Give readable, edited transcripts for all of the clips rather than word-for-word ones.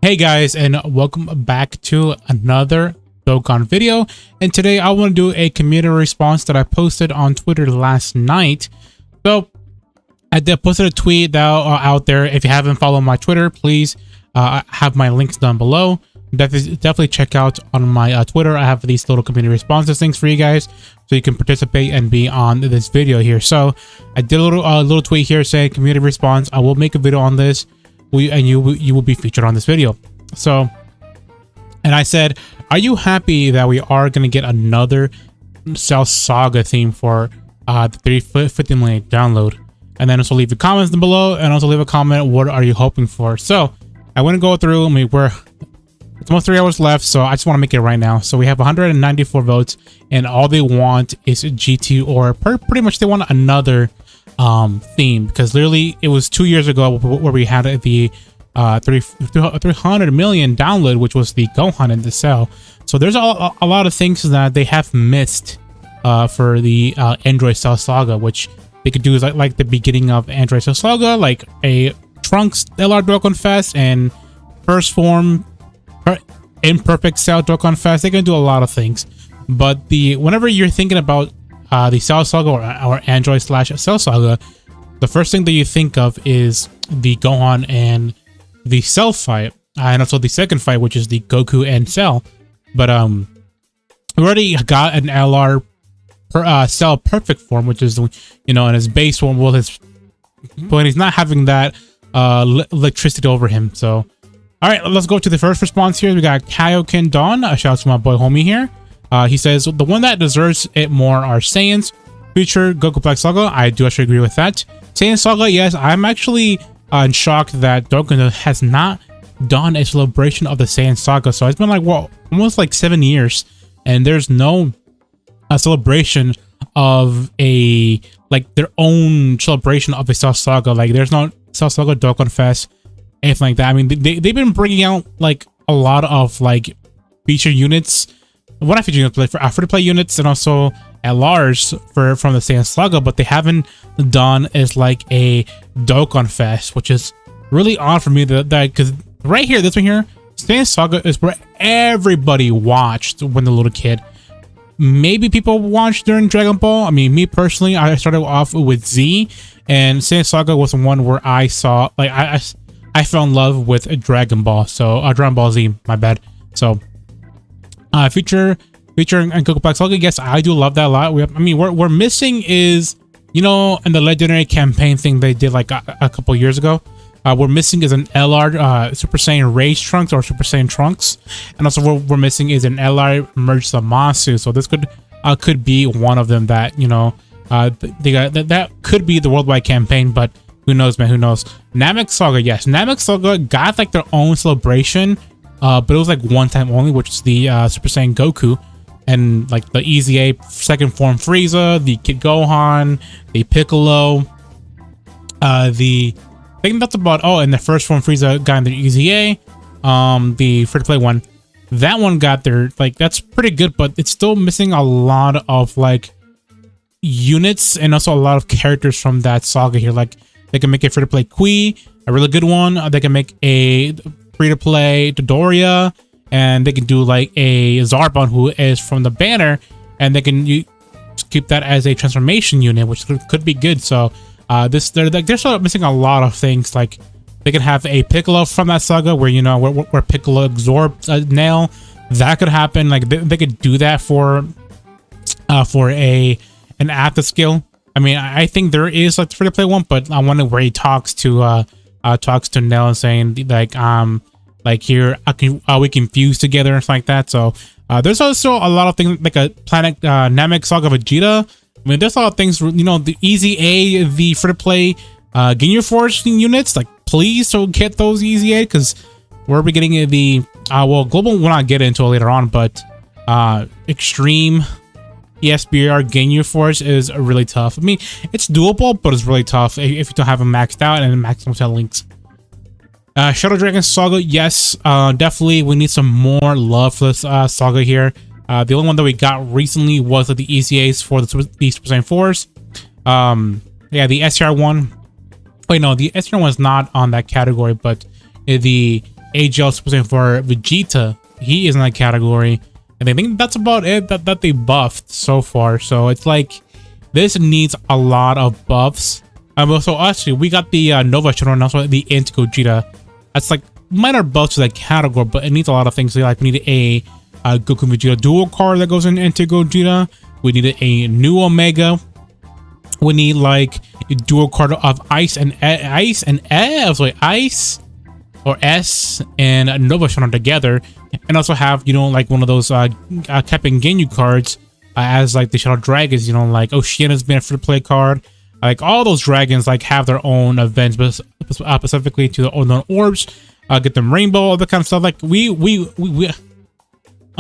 Hey guys, and welcome back to another Dokkan video. And today I want to do a community response that I posted on Twitter last night. So I did posted a tweet that out there. If you haven't followed my Twitter, please have my links down below. Definitely check out on my Twitter. I have these little community responses things for you guys, so you can participate and be on this video here. So I did a little tweet here saying community response. I will make a video on this. You will be featured on this video. So, and I said, are you happy that we are going to get another SAGA theme for the 350 million download? And then also leave your comments down below, and also leave a comment, what are you hoping for? So I want to go through. It's almost 3 hours left, so I just want to make it right now. So we have 194 votes, and all they want is GT, or pretty much they want another theme, because literally it was 2 years ago where we had the 300 million download, which was the Gohan in the cell. So there's a lot of things that they have missed for the Android Cell Saga, which they could do is like the beginning of Android Cell Saga, like a Trunks LR Dokkan Fest and first form imperfect Cell Dokkan Fest. They can do a lot of things, but whenever you're thinking about the Cell Saga or Android / Cell Saga, the first thing that you think of is the Gohan and the Cell fight, and also the second fight, which is the Goku and Cell. But we already got an LR Cell perfect form, which is, you know, in his base form. Well, but he's not having that electricity over him. So all right, let's go to the first response here. We got Kaioken Dawn. A shout out to my boy homie here. He says, the one that deserves it more are Saiyans. Future Goku Black Saga. I do actually agree with that. Saiyan Saga, yes. I'm actually shocked that Dokkan has not done a celebration of the Saiyan Saga. So it's been like, well, almost like 7 years, and there's no celebration of their own celebration of a Cell Saga. Like, there's no Cell Saga Dokkan Fest, anything like that. I mean, they've been bringing out like a lot of like feature units. What I feature units for free-to-play units, and also LRs from the Saiyan Saga, but they haven't done is like a Dokkan Fest, which is really odd for me. That because right here, this one here, Saiyan Saga is where everybody watched when they're a little kid. Maybe people watched during Dragon Ball. I mean, me personally, I started off with Z, and Saiyan Saga was the one where I saw, like, I fell in love with Dragon Ball. So Dragon Ball Z, my bad. So featuring Goku Black Saga, yes, I do love that a lot. We're missing is, you know, in the legendary campaign thing they did like a couple years ago, we're missing is an LR Super Saiyan Rage Trunks or Super Saiyan Trunks, and also we're missing is an LR Merge Zamasu. So this could be one of them that, you know, that could be the worldwide campaign, but who knows, man, who knows. Namek Saga, yes, Namek Saga got like their own celebration, but it was like one time only, which is the Super Saiyan Goku, and like the EZA second form Frieza, the Kid Gohan, the Piccolo, I think that's about, oh, and the first form Frieza got in the EZA, the free-to-play one. That one got there, like, that's pretty good, but it's still missing a lot of like units and also a lot of characters from that saga here. Like, they can make a free-to-play Kui, a really good one. They can make a free-to-play Dodoria, and they can do like a Zarbon, who is from the banner, and they can keep that as a transformation unit, which could be good. So they're still missing a lot of things. Like, they could have a Piccolo from that saga, where, you know, where Piccolo absorbs a nail. That could happen. Like, they could do that for an Apta skill. I mean, I think there is like the free to play one, but I wonder where he talks to Nell and saying like here we can fuse together and stuff like that. So there's also a lot of things like a Planet Namek Saga Vegeta. I mean, there's a lot of things, you know, the EZA, the free to play Ginyu Force units. Like, please don't get those EZA, because we're getting the well, global we'll not get into it later on, but extreme ESBR Ginyu Force is really tough. I mean, it's doable, but it's really tough if you don't have them maxed out and maximum set links. Shadow Dragon Saga, yes, definitely we need some more love for this saga here. The only one that we got recently was the ECAs for the Super Saiyan 4s. Yeah, the SR one. Wait, no, the SR one is not on that category, but the AGL Super Saiyan for Vegeta. He is in that category. And I think that's about it that they buffed so far. So it's like, this needs a lot of buffs. So actually, we got the Nova Shadow and also the Anti-Gogeta. That's like minor buffs to that category, but it needs a lot of things. Like we need a Goku Vegeta dual card that goes in Anti-Gogeta. We need a new Omega. We need like a dual card of Ice or S and Nova Shadow together, and also have, you know, like one of those Captain Ginyu cards as like the Shadow Dragons, you know, like Oceana's been a free-to-play card. Like all those dragons like have their own events, but specifically to the unknown orbs, get them rainbow, all that kind of stuff. Like I'm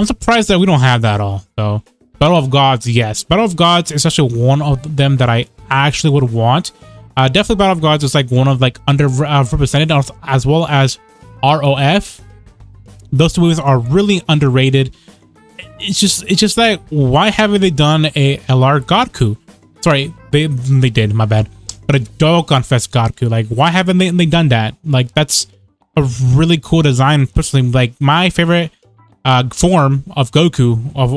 surprised that we don't have that all. So Battle of Gods, yes, Battle of Gods is actually one of them that I actually would want. Definitely Battle of Gods is like one of like underrepresented, as well as ROF. Those two movies are really underrated. It's just like, why haven't they done a LR Godku? Sorry, they did, my bad. But a Dokkan Fest Godku, like why haven't they done that? Like that's a really cool design. Personally, like my favorite form of Goku of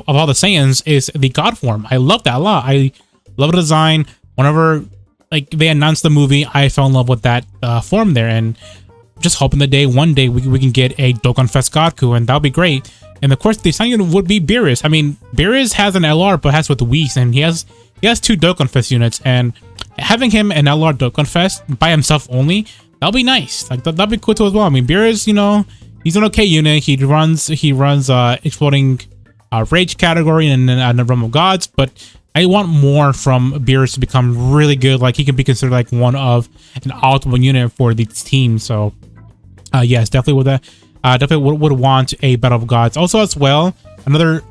all the Saiyans is the God form. I love that a lot. I love the design. Whenever like they announced the movie, I fell in love with that form there, and just hoping one day we can get a Dokkan Fest Godku, and that'll be great. And of course, the second would be Beerus. I mean, Beerus has an LR, but has with Whis, and he has 2 Dokkan Fest units, and having him an LR Dokkan Fest by himself only, that'll be nice. Like that'll be cool too as well. I mean, Beerus, you know, he's an okay unit. He runs exploding rage category and then the Realm of Gods, but I want more from Beerus to become really good. Like he can be considered like one of an optimal unit for the team. So yes, definitely with that. Definitely would want a Battle of Gods. Also as well, another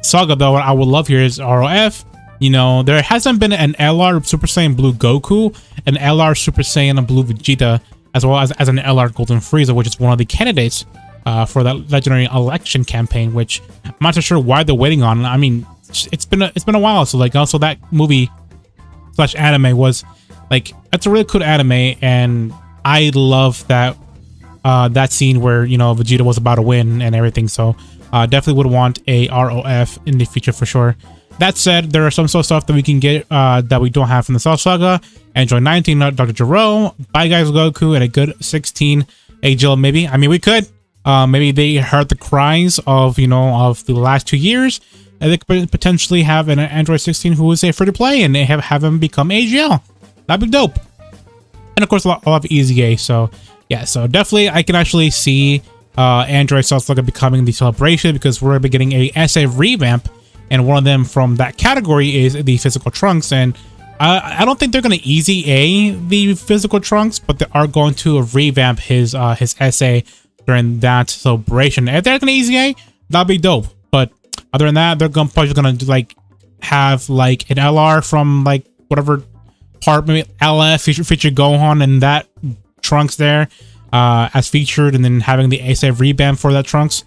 saga though I would love here is ROF. You know, there hasn't been an LR Super Saiyan Blue Goku, an LR Super Saiyan Blue Vegeta, as well as an LR Golden Frieza, which is one of the candidates for that legendary election campaign, which I'm not too sure why they're waiting on. I mean, it's been a while. So like also that movie / anime was like, that's a really cool anime, and I love that that scene where, you know, Vegeta was about to win and everything. So definitely would want a ROF in the future for sure. That said, there are some stuff that we can get that we don't have from the Cell Saga. Android 19, Dr. Gero, Bye Guys Goku, and a good 16 AGL maybe. I mean, we could. Maybe they heard the cries of, you know, of the last 2 years, and they could potentially have an Android 16 who is a free-to-play, and they have him become AGL. That'd be dope. And of course, a lot of Easy A. So yeah, so definitely I can actually see Android Cell Saga becoming the celebration, because we're getting a SA revamp, and one of them from that category is the physical Trunks. And I don't think they're going to Easy A the physical Trunks, but they are going to revamp his SA during that celebration. If they're going to Easy A, that'll be dope. But other than that, they're probably going to like have like an LR from like whatever part, maybe LF feature Gohan and that Trunks there as featured, and then having the SA revamp for that Trunks.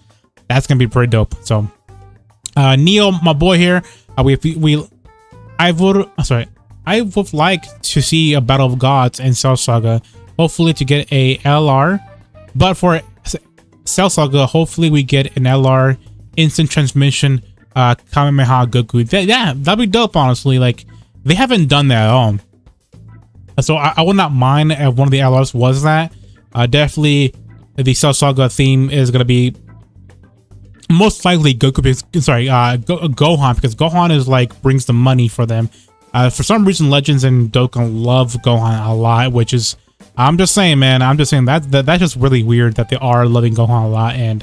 That's going to be pretty dope. So Neo, my boy here, I would like to see a Battle of Gods and Cell Saga, hopefully to get a LR, but for Cell Saga, hopefully we get an LR instant transmission Kamehameha Goku. Yeah, that'd be dope, honestly. Like, they haven't done that at all. So I would not mind if one of the LRs was that. Definitely the Cell Saga theme is going to be most likely Goku, Gohan, because Gohan is like brings the money for them. For some reason, Legends and Dokkan love Gohan a lot, which is, I'm just saying, man, that's just really weird that they are loving Gohan a lot. And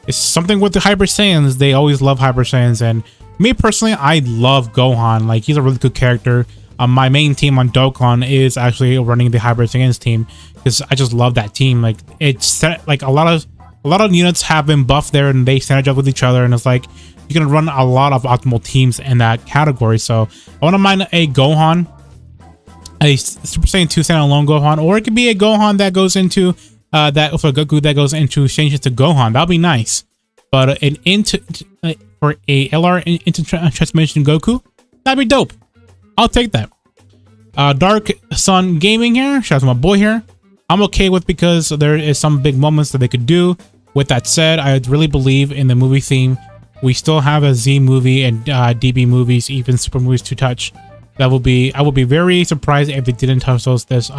it's something with the Hyper Saiyans. They always love Hyper Saiyans, and me personally, I love Gohan. Like, he's a really good character. My main team on Dokkan is actually running the Hyper Saiyans team, because I just love that team. Like, it's like a lot of units have been buffed there, and they synergize with each other, and it's like you can run a lot of optimal teams in that category. So I want to mind a Gohan, a Super Saiyan 2 standalone Gohan, or it could be a Gohan that goes into Goku that goes into changes to Gohan. That'll be nice. But for a LR into transformation Goku, that'd be dope. I'll take that. Dark Sun Gaming here. Shout out to my boy here. I'm okay with, because there is some big moments that they could do. With that said, I really believe in the movie theme. We still have a Z movie and DB movies, even super movies to touch. I would be very surprised if they didn't touch those didn't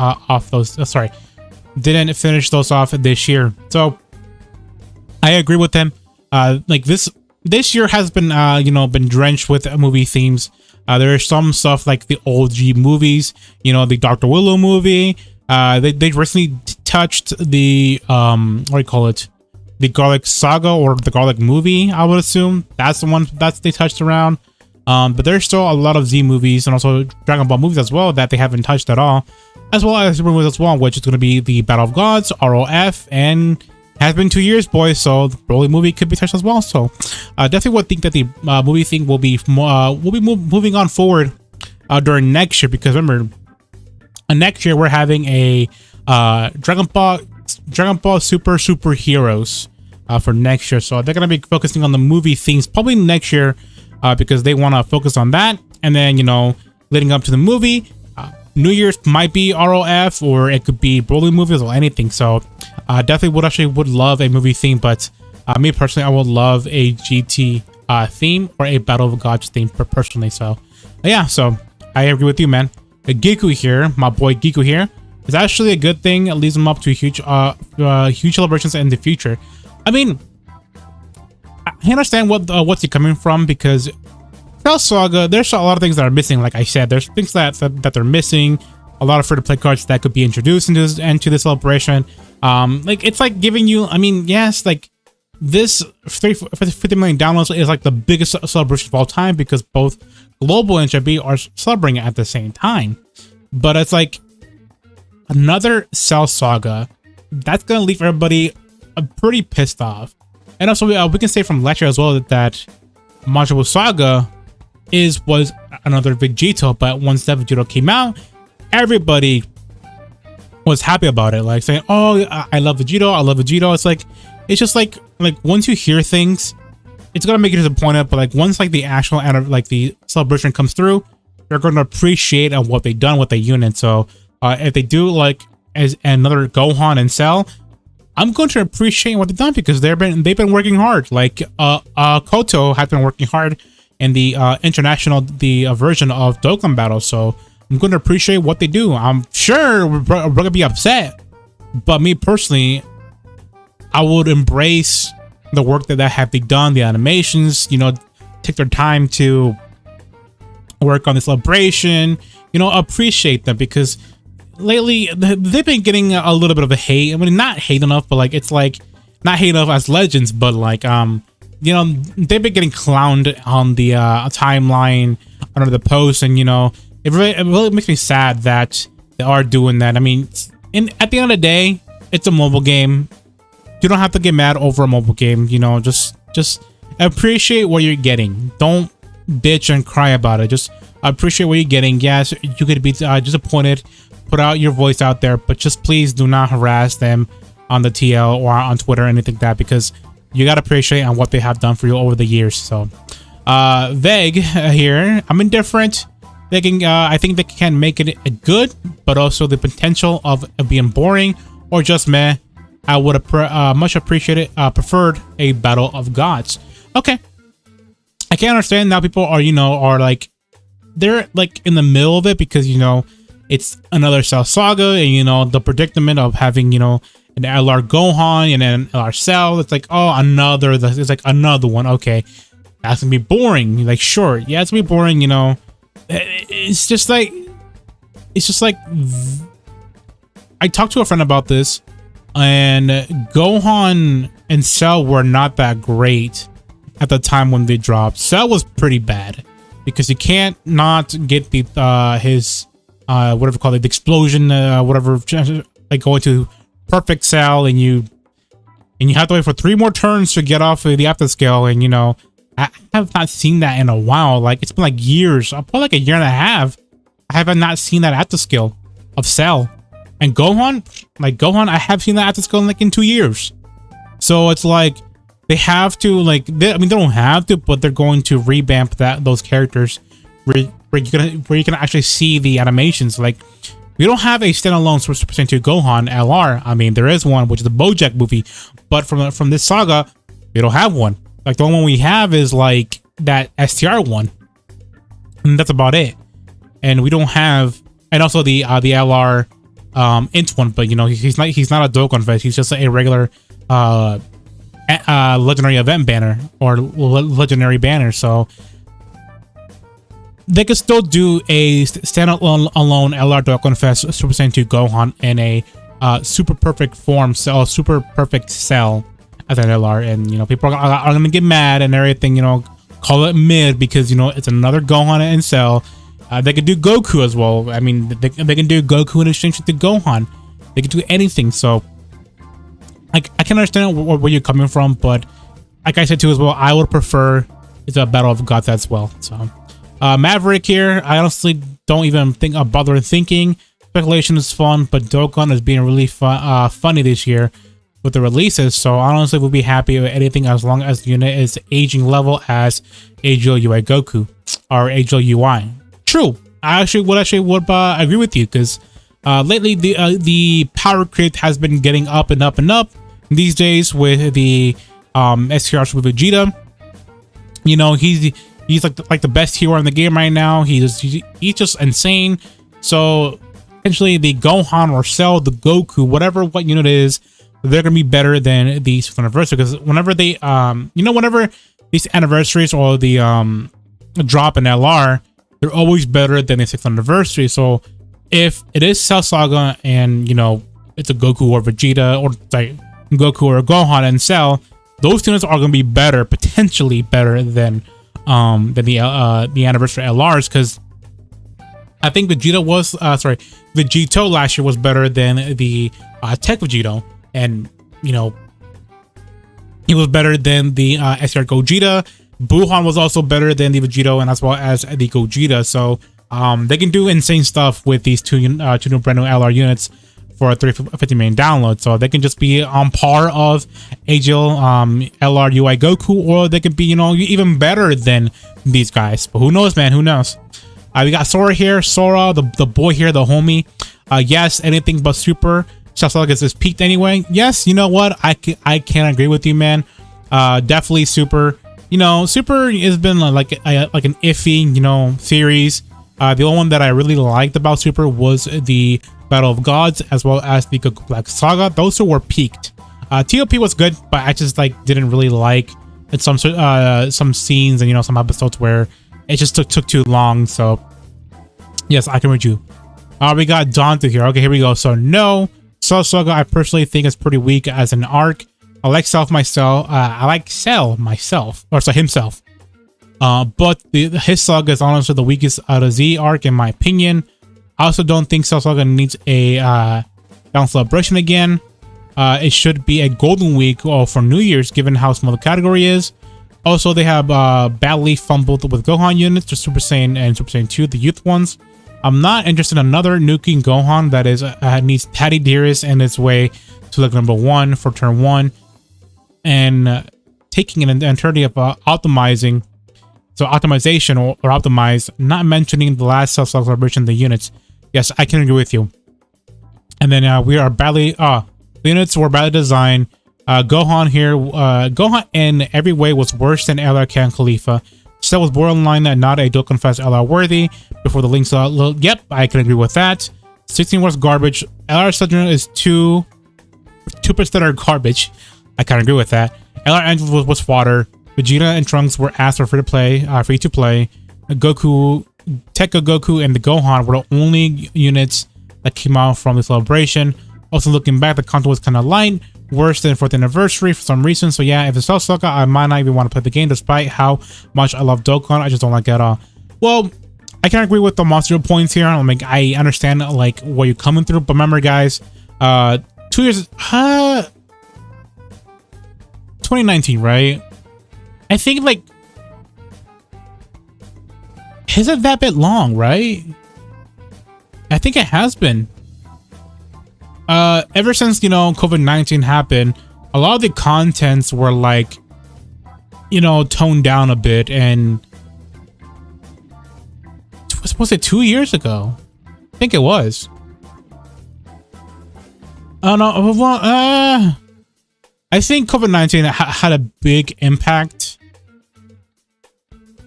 finish those off this year. So I agree with them. Like this year has been been drenched with movie themes. There is some stuff like the old G movies, the Dr. Willow movie. They recently touched the what do you call it? The Garlic Saga, or the Garlic movie, I would assume. That's the one that they touched around. But there's still a lot of Z movies and also Dragon Ball movies as well that they haven't touched at all. As well as Super movies as well, which is going to be the Battle of Gods, ROF, and has been 2 years, boys. So the Broly movie could be touched as well. So definitely would think that the movie thing will be moving on forward during next year, because remember, next year we're having a Dragon Ball Superheroes for next year. So they're gonna be focusing on the movie themes probably next year, because they want to focus on that. And then leading up to the movie, New Year's might be ROF, or it could be Broly movies or anything. So definitely would love a movie theme, but me personally, I would love a GT theme or a Battle of Gods theme personally. So yeah, so I agree with you, man. Giku here, my boy Giku here, is actually a good thing. It leads them up to huge celebrations in the future. I mean, I understand what's he coming from, because Cell Saga, there's a lot of things that are missing. Like I said, there's things that they're missing. A lot of free-to-play cards that could be introduced into the celebration. Like it's like giving you, I mean, yes, like this 50 million downloads is like the biggest celebration of all time, because both Global and JB are celebrating at the same time. But it's like another Cell Saga that's gonna leave everybody pretty pissed off. And also we can say from lecture as well that Majin Buu Saga was another Vegito, but once that Vegito came out, everybody was happy about it, like saying, oh, I love Vegito, I love Vegito. It's just like once you hear things, it's gonna make you disappointed, but like once like the actual the celebration comes through, you're gonna appreciate what they've done with the unit. So if they do like as another Gohan and Cell, I'm going to appreciate what they've done, because they've been working hard. Like Koto has been working hard in the international version of Dokkan Battle, so I'm going to appreciate what they do. I'm sure we're gonna be upset, but me personally, I would embrace the work that have they done, the animations, take their time to work on the celebration, appreciate them, because lately they've been getting a little bit of a hate. I mean, not hate enough, but like it's like not hate enough as legends, but like they've been getting clowned on the timeline under the post, and it really makes me sad that they are doing that. I mean, at the end of the day, it's a mobile game. You don't have to get mad over a mobile game. Just appreciate what you're getting. Don't bitch and cry about it. Just appreciate what you're getting. Yes, you could be disappointed. Put out your voice out there, but just please do not harass them on the TL or on Twitter or anything like that, because you gotta appreciate on what they have done for you over the years. So Veg here, I'm indifferent. I think they can make it good, but also the potential of being boring or just meh. I would have much preferred a Battle of Gods. Okay, I can understand now. People are are like they're like in the middle of it, because it's another Cell Saga, and the predicament of having an LR Gohan and an LR Cell. It's like, oh, it's like another one. Okay, that's gonna be boring. Like, sure, yeah, it's gonna be boring. It's just like I talked to a friend about this, and Gohan and Cell were not that great at the time when they dropped. Cell was pretty bad, because you can't not get the his whatever called it, the explosion, whatever, like going to perfect Cell, and you have to wait for 3 more turns to get off of the afterscale. And I have not seen that in a while. Like it's been like years, probably like a year and a half. I have not seen that afterscale of Cell. And Gohan, I have seen that afterscale like in 2 years. So it's like they have to they don't have to, but they're going to revamp those characters where you can actually see the animations. Like We don't have a standalone Super Saiyan 2 Gohan LR. I mean, there is one, which is the BoJack movie, but from this saga, we don't have one. Like, the only one we have is like that STR one, and that's about it. And we don't have, and also the LR int one, but you know, he's not a Dokkan vest. He's just a regular legendary event banner or legendary banner. So they could still do a standalone LR Dokkan Fest Super Saiyan 2 Gohan in a super perfect form, super perfect cell as an LR, and you know, people are gonna get mad and everything, you know, call it mid because, you know, it's another Gohan in cell. They could do Goku as well. I mean, they can do Goku in exchange with the Gohan. They could do anything. So I can understand where you're coming from, but like I said too as well, I would prefer it's a Battle of Gods as well. So Maverick here, I honestly don't even think I'll bother thinking. Speculation is fun, but Dokkan is being really funny this year with the releases. So honestly, we'll be happy with anything as long as the unit is aging level as AGL UI Goku or AGL UI. True, I would agree with you, because lately the power creep has been getting up and up and up these days with the STRs with Vegeta. You know, he's like the best hero in the game right now. He's just insane. So essentially, the Gohan or Cell, the Goku, what unit it is, they're gonna be better than the 6th anniversary, because whenever they whenever these anniversaries or the drop in LR, they're always better than the 6th anniversary. So if it is Cell Saga and, you know, it's a Goku or Vegeta, or like Goku or Gohan and Cell, those units are going to be better, potentially better than the anniversary LRs, because I think Vegeta last year was better than the Tech Vegeta, and you know, he was better than the SR Gogeta. Buhan was also better than the Vegeta, and as well as the Gogeta. So they can do insane stuff with these two new brand new LR units for a 350 million download. So they can just be on par of AGL LR UI Goku, or they can be, you know, even better than these guys. But who knows, man? Who knows? We got Sora here. Sora, the boy here, the homie. Yes, anything but super. Saga is peaked anyway. Yes, you know what? I can agree with you, man. Definitely super. You know, super has been like an iffy, you know, series. The only one that I really liked about Super was the Battle of Gods, as well as the Goku Black Saga. Those two were peaked. TOP was good, but I just like didn't really like it. Some scenes and, you know, some episodes where it just took too long. So yes, I can read you. We got Dante here. Okay, here we go. So no, Cell Saga I personally think is pretty weak as an arc. I like Cell myself. I like Cell myself, or so himself. But his saga is honestly the weakest out of Z arc in my opinion. I also don't think Cell Saga needs a down celebration again. It should be a golden week for New Year's, given how small the category is. Also, they have badly fumbled with Gohan units, just Super Saiyan and Super Saiyan 2, the youth ones. I'm not interested in another nuking Gohan that is needs Patty Dearest in its way to like number 1 for turn 1, and taking an eternity of optimizing. So optimization or optimize, not mentioning the last celebration, the units. Yes, I can agree with you. And then we are badly, the units were badly designed. Gohan here, Gohan in every way was worse than LR Khan Khalifa. Cell was borderline and not a Dokkan Fest LR worthy before the links. Yep, I can agree with that. 16 was garbage. LR Sledgehammer is 2% are garbage. I can agree with that. LR Angel was fodder. Vegeta and Trunks were asked for free to play. Goku, Tekka Goku, and the Gohan were the only units that came out from the celebration. Also, looking back, the content was kind of light, worse than 4th anniversary for some reason. So yeah, if it's Cell Saga, I might not even want to play the game, despite how much I love Dokkan. I just don't like it at all. Well, I can agree with the monster points here. I mean, I understand like what you're coming through, but remember, guys, 2 years, 2019, right? I think like, is it that bit long, right? I think it has been. Ever since, you know, COVID-19 happened, a lot of the contents were like, you know, toned down a bit, and was it 2 years ago? I think it was. Oh no, well, I think COVID-19 had a big impact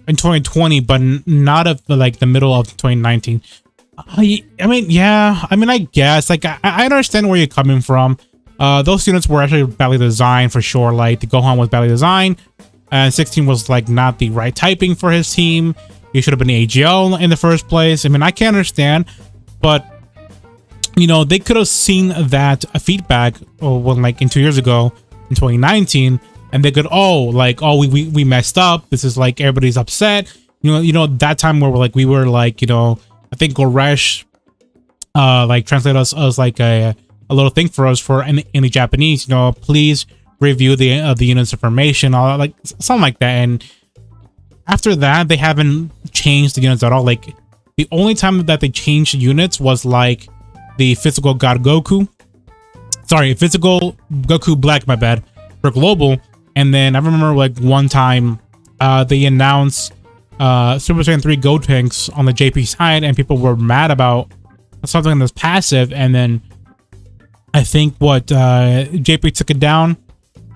in 2020, but not of like the middle of 2019. I mean, yeah, I mean, I guess like I understand where you're coming from. Those units were actually badly designed for sure. Like the Gohan was badly designed, and 16 was like not the right typing for his team. He should have been AGL in the first place. I mean, I can understand, but you know, they could have seen that feedback when like in 2 years ago in 2019, and they could we messed up. This is like everybody's upset. You know that time where we were like, you know, I think Goresh like translated us like a little thing for us for in the Japanese, you know, please review the unit's information, all like something like that. And after that, they haven't changed the units at all. Like the only time that they changed units was like the physical God Goku, sorry, physical Goku Black, my bad, for global. And then I remember like one time they announced Super Saiyan 3 Gotenks on the JP side, and people were mad about something that's passive. And then I think what JP took it down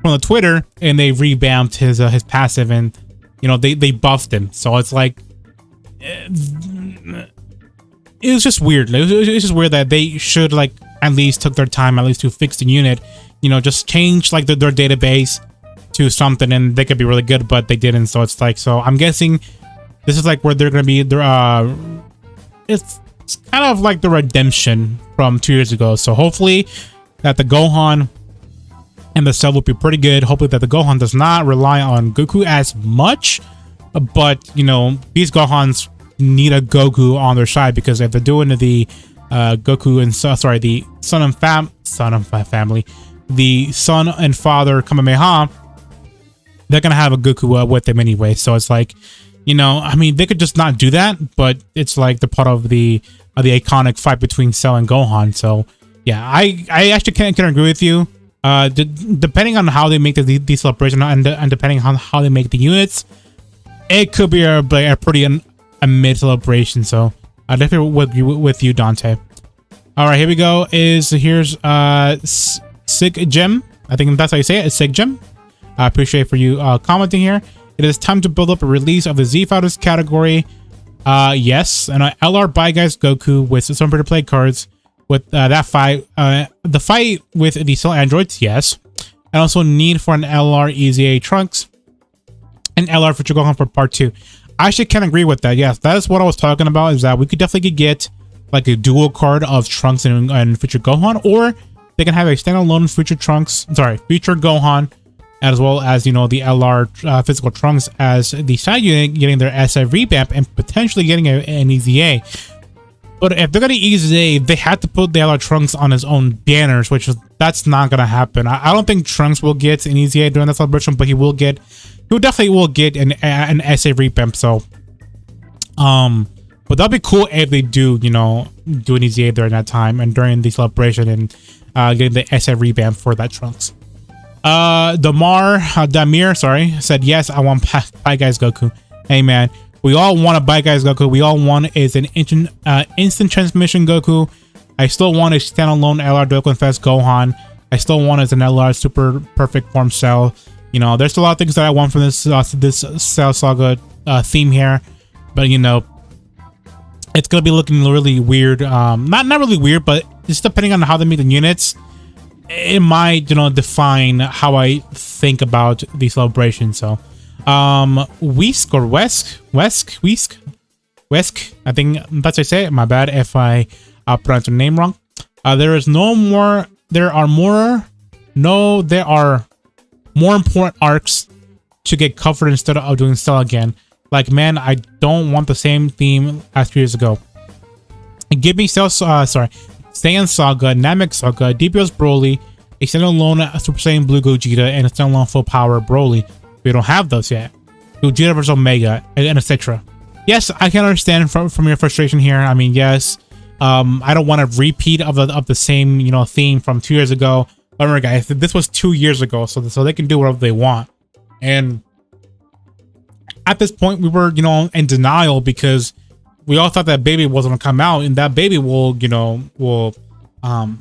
from the Twitter, and they revamped his passive, and you know they buffed him. So it's like it was just weird. It was just weird that they should like at least took their time at least to fix the unit. You know, just change like their database to something, and they could be really good, but they didn't. So it's like, so I'm guessing this is like where they're gonna be. It's kind of like the redemption from 2 years ago. So hopefully that the Gohan and the Cell will be pretty good. Hopefully that the Gohan does not rely on Goku as much, but you know, these Gohans need a Goku on their side, because if they're doing the Goku and the son and father Kamehameha, they're gonna have a Goku with them anyway. So it's like, you know, I mean, they could just not do that, but it's like the part of the iconic fight between Cell and Gohan. So yeah, I actually can agree with you. Depending on how they make the celebration, and depending on how they make the units, it could be a pretty mid celebration. So I definitely with you, Dante. All right, here we go. Here's Sig Gem. I think that's how you say it. It's Sig Gem. I appreciate for you commenting here. It is time to build up a release of the Z Fighters category. Yes, and LR Bye Guys Goku with some free to play cards with that fight. The fight with the Cell Androids, yes, and also need for an LR EZA Trunks and LR Future Gohan for part 2. I actually can agree with that. Yes, that is what I was talking about. Is that we could definitely get like a dual card of Trunks and Future Gohan, or they can have a standalone Future Gohan, as well as, you know, the LR physical Trunks as the side unit, getting their SF revamp and potentially getting an EZA. But if they're gonna EZA, they have to put the LR Trunks on his own banners, that's not gonna happen. I don't think Trunks will get an EZA during the celebration, but he definitely will get an SF revamp. So but that'd be cool if they do, you know, do an EZA during that time and during the celebration, and getting the SF revamp for that Trunks. Damir, said, yes, I want Bye Guys Goku. Hey man, we all want a Bye Guys Goku. We all want is an instant transmission Goku. I still want a standalone LR Dokkan Fest Gohan. I still want as an LR super perfect form Cell. You know, there's a lot of things that I want from this Cell Saga theme here, but you know, it's gonna be looking really weird. Not really weird, but just depending on how they make the units, it might, you know, define how I think about the celebration. So Wesk or Wesk, I think that's how I say it. My bad if I pronounce your name wrong. There are more important arcs to get covered instead of doing Cell again. Like, man, I don't want the same theme as 2 years ago. Give me Saiyan Saga, Namek Saga, DBZ Broly, a standalone Super Saiyan Blue Gogeta, and a standalone full power Broly. We don't have those yet. Gogeta vs Omega, and etc. Yes, I can understand from your frustration here. I mean, yes, I don't want a repeat of the same, you know, theme from 2 years ago. But remember, guys, this was 2 years ago, so they can do whatever they want. And at this point, we were, you know, in denial because we all thought that baby wasn't gonna come out, and that baby will, you know,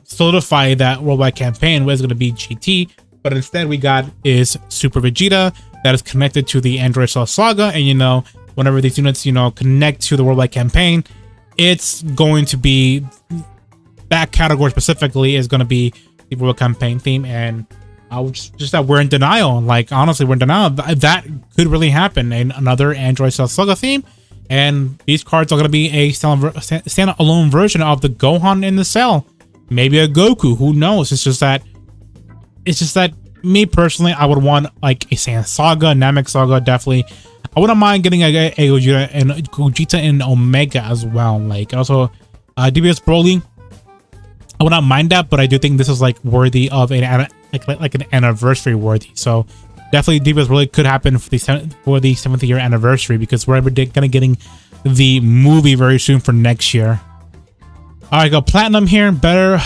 solidify that worldwide campaign was going to be GT, but instead we got is Super Vegeta that is connected to the Android Cell Saga. And you know, whenever these units, you know, connect to the worldwide campaign, it's going to be that category specifically is going to be the world campaign theme. And just that we're in denial. Like, honestly, we're in denial. That could really happen in another Android Cell Saga theme. And these cards are going to be a standalone version of the Gohan in the cell. Maybe a Goku. Who knows? It's just that me personally, I would want like a Saiyan Saga, Namek Saga, definitely. I wouldn't mind getting a Gogeta and Omega as well. Like, also, DBZ Broly, I would not mind that, but I do think this is like worthy of an anniversary worthy. So definitely DBZ Broly could happen for the 7th year anniversary, because we're gonna getting the movie very soon for next year. All right, go Platinum here. Better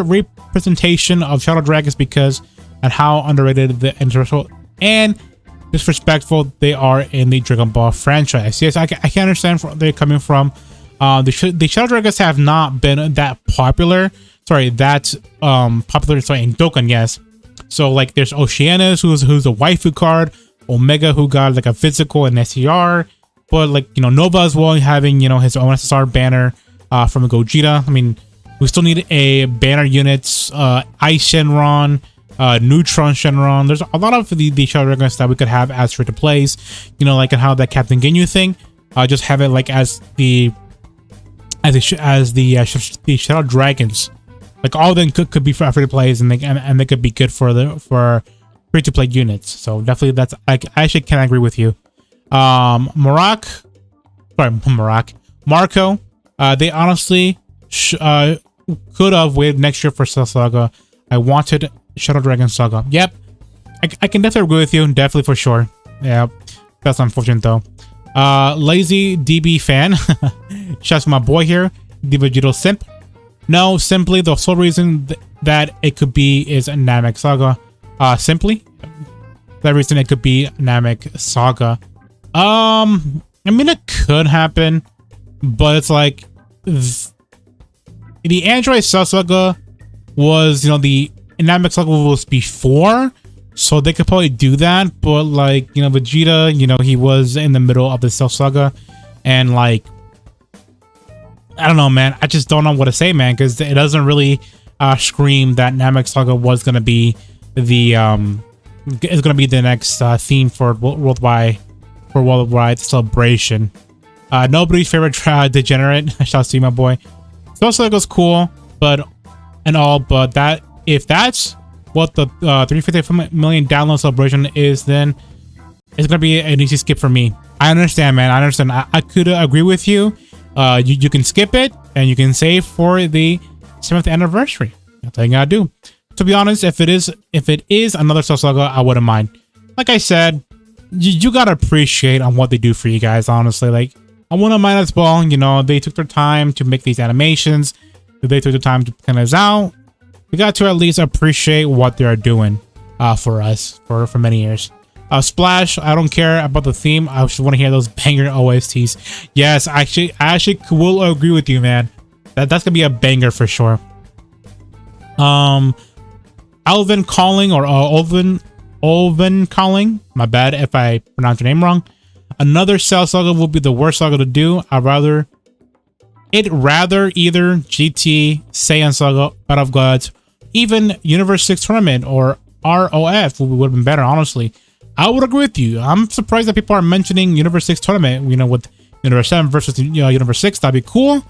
representation of Shadow Dragons because and how underrated the international and disrespectful they are in the Dragon Ball franchise. Yes, I can understand where they're coming from. The Shadow Dragons have not been that popular. Sorry, that's popular. Sorry, in Dokkan, yes. So like, there's Oceanus, who's a waifu card, Omega, who got like a physical and SCR, but like, you know, Nova as well, having, you know, his own SSR banner from a Gogeta. I mean, we still need a banner units, Ice Shenron, Neutron Shenron. There's a lot of the Shadow Dragons that we could have as free to plays, you know, like how that Captain Ginyu thing. Just have it like as the Shadow Dragons. Like, all of them could be for free to plays, and they could be good for free to play units. So definitely, that's I actually can agree with you. Marco. They honestly could have waited next year for Cell Saga. I wanted Shadow Dragon Saga. Yep, I can definitely agree with you. Definitely, for sure. Yeah, that's unfortunate though. Lazy DB fan. Shouts to my boy here, DBZ Simp. No, simply the sole reason that it could be is a Namek Saga. Simply that reason it could be Namek Saga. I mean, it could happen, but it's like the Android Cell Saga was, you know, the Namek Saga was before, so they could probably do that. But like, you know, Vegeta, you know, he was in the middle of the Cell Saga, and like, I don't know, man. I just don't know what to say, man, because it doesn't really scream that Namek Saga was gonna be the is gonna be the next theme for worldwide celebration. Nobody's favorite degenerate. Shout out to you, my boy. Cell Saga's cool, but that if that's what the 350 million download celebration is, then it's gonna be an easy skip for me. I understand, man. I understand. I could agree with you. You can skip it and you can save for the 7th anniversary. That's all you gotta do. To be honest, if it is another Cell Saga, I wouldn't mind. Like I said, you gotta appreciate on what they do for you guys. Honestly, like, I wouldn't mind as well. You know, they took their time to make these animations. They took the time to plan us out. We got to at least appreciate what they are doing for us for many years. Splash, I don't care about the theme. I just want to hear those banger OSTs. Yes, I actually will agree with you, man. That's gonna be a banger for sure. Alvin Calling, or Olvin Calling. My bad if I pronounce your name wrong. Another Cell Saga will be the worst saga to do. I'd rather either GT, Saiyan Saga, Battle of Gods, even Universe 6 Tournament or ROF would have been better, honestly. I would agree with you. I'm surprised that people are mentioning Universe 6 Tournament, you know, with Universe 7 versus, you know, Universe 6. That'd be cool.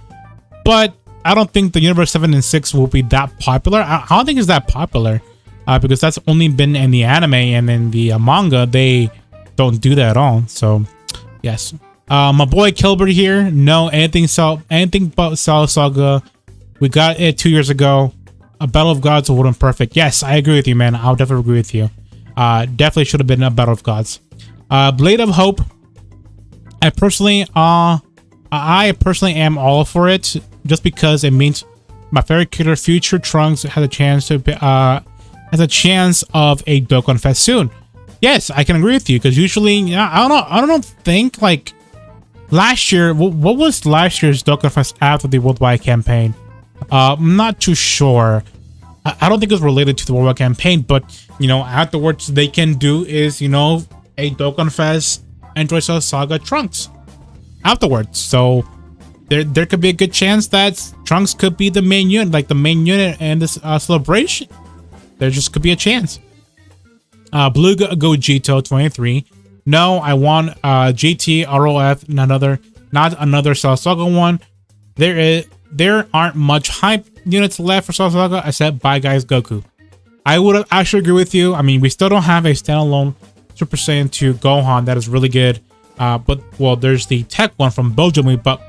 But I don't think the Universe 7 and 6 will be that popular. I don't think it's that popular because that's only been in the anime, and in the manga, they don't do that at all. So, yes. My boy Kilbert here. No, anything but Cell Saga. We got it 2 years ago. A Battle of Gods would have been perfect. Yes, I agree with you, man. I'll definitely agree with you. Definitely should have been a Battle of Gods. Blade of Hope. I personally am all for it, just because it means my favorite character, Future Trunks, has a chance of a Dokkan Fest soon. Yes, I can agree with you, because usually, I don't think like last year. What was last year's Dokkan Fest after the worldwide campaign? I'm not too sure. I don't think it's related to the worldwide campaign, but you know, afterwards they can do is, you know, a Dokkan Fest Android Cell Saga Trunks afterwards. So there could be a good chance that Trunks could be the main unit, like the main unit in this celebration. There just could be a chance. Blue Gogito 23. No, I want GT ROF, not another Cell Saga one. There aren't much hype units left for Cell Saga except Bye Guys Goku. I would actually agree with you. I mean, we still don't have a standalone Super Saiyan 2 Gohan that is really good. But well, there's the tech one from Bojumi, but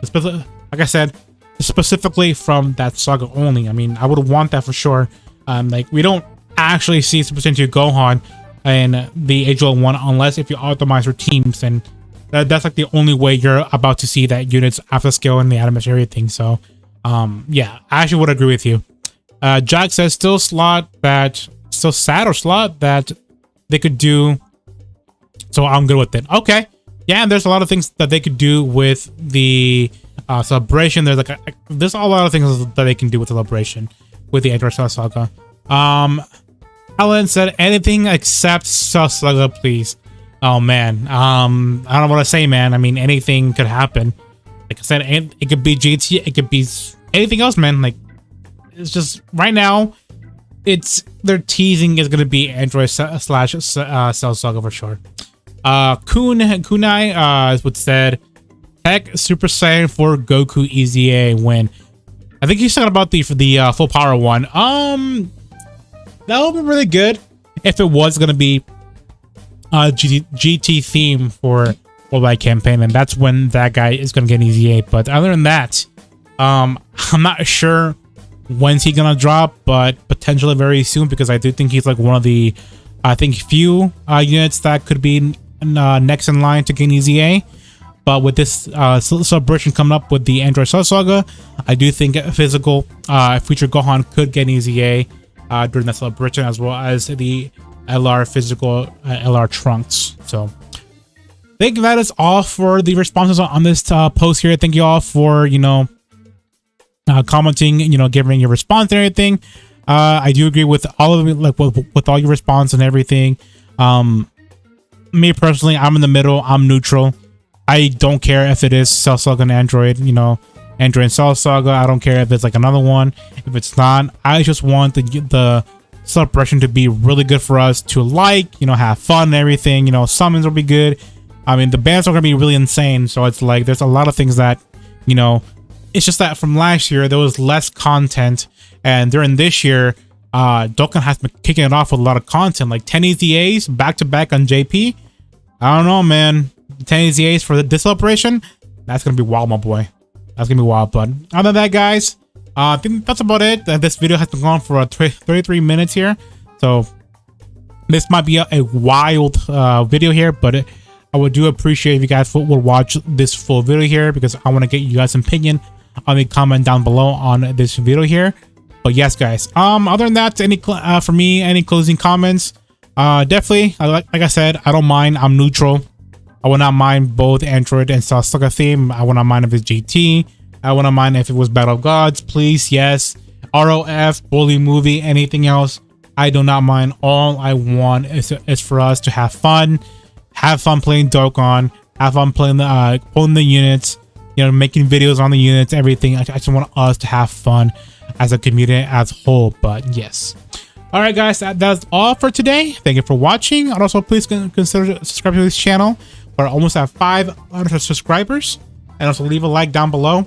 like I said, specifically from that saga only. I mean, I would want that for sure. Like we don't actually see Super Saiyan 2 Gohan in the Age of 1 unless if you optimize your teams, and that's like the only way you're about to see that units after scale and the animation everything. So yeah, I actually would agree with you. Jack says still sad or slot that they could do, so I'm good with it. Okay, yeah, and there's a lot of things that they could do with the celebration. There's a lot of things that they can do with celebration with the Android Cell Saga. Alan said anything except Cell Saga, please. Oh man, I don't know what to say, man. I mean, anything could happen. Like I said, it could be GT, it could be anything else, man. Like, it's just right now, they're teasing is gonna be Android / Cell Saga for sure. Kunai is what said, heck, Super Saiyan for Goku EZA win. I think he's talking about the full power one. That would be really good if it was gonna be GT theme for worldwide campaign, and that's when that guy is gonna get an EZA. But other than that, I'm not sure when's he gonna drop, but potentially very soon, because I do think he's like one of the few units that could be next in line to get an EZA. But with this celebration coming up with the Android Cell Saga, I do think physical future Gohan could get an EZA during that celebration, as well as the LR physical LR Trunks. So I think that is all for the responses on this post here. Thank you all for, you know, commenting, you know, giving your response and everything. I do agree with all of it, like with all your response and everything. Me personally, I'm in the middle. I'm neutral. I don't care if it is Cell Saga and Android, you know, Android and Cell Saga. I don't care if it's like another one. If it's not, I just want the celebration to be really good for us to, like, you know, have fun and everything. You know, summons will be good. I mean, the bands are gonna be really insane. So it's like there's a lot of things that, you know, it's just that from last year there was less content, and during this year, Dokkan has been kicking it off with a lot of content, like 10 EZAs back to back on JP. I don't know, man. 10 EZAs for this celebration, that's gonna be wild, my boy. That's gonna be wild. But other than that, guys, I think that's about it. This video has been going for 33 minutes here, so this might be a wild video here, but I would do appreciate if you guys would watch this full video here, because I want to get you guys' opinion on the comment down below on this video here. But yes, guys, other than that, for me, any closing comments? Definitely, like I said, I don't mind. I'm neutral. I would not mind both Android and Cell Saga theme. I would not mind if it's GT. I wouldn't mind if it was Battle of Gods, please, yes. ROF, Bully Movie, anything else, I do not mind. All I want is for us to have fun playing Dokkan, have fun playing the units, you know, making videos on the units, everything. I just want us to have fun as a community as a whole. But yes. All right, guys, that's all for today. Thank you for watching. And also, please consider subscribing to this channel. We're almost at 500 subscribers. And also leave a like down below,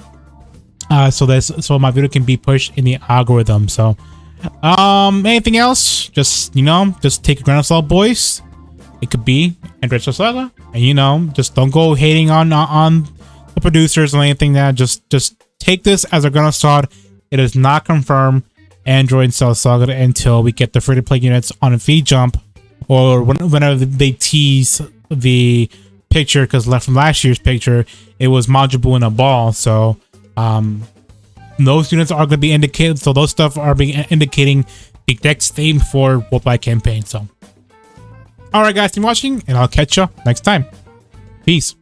so my video can be pushed in the algorithm. So anything else, just, you know, just take a grain of salt, boys. It could be Android Cell Saga, and, you know, just don't go hating on the producers or anything. That just take this as a grain of salt. It is not confirmed Android Cell Saga until we get the free-to-play units on a feed jump, or whenever they tease the picture, because from last year's picture it was Majibu in a ball. So those units are going to be indicated, so those stuff are being indicating the next theme for worldwide campaign. So all right, guys, thanks for watching, and I'll catch you next time. Peace.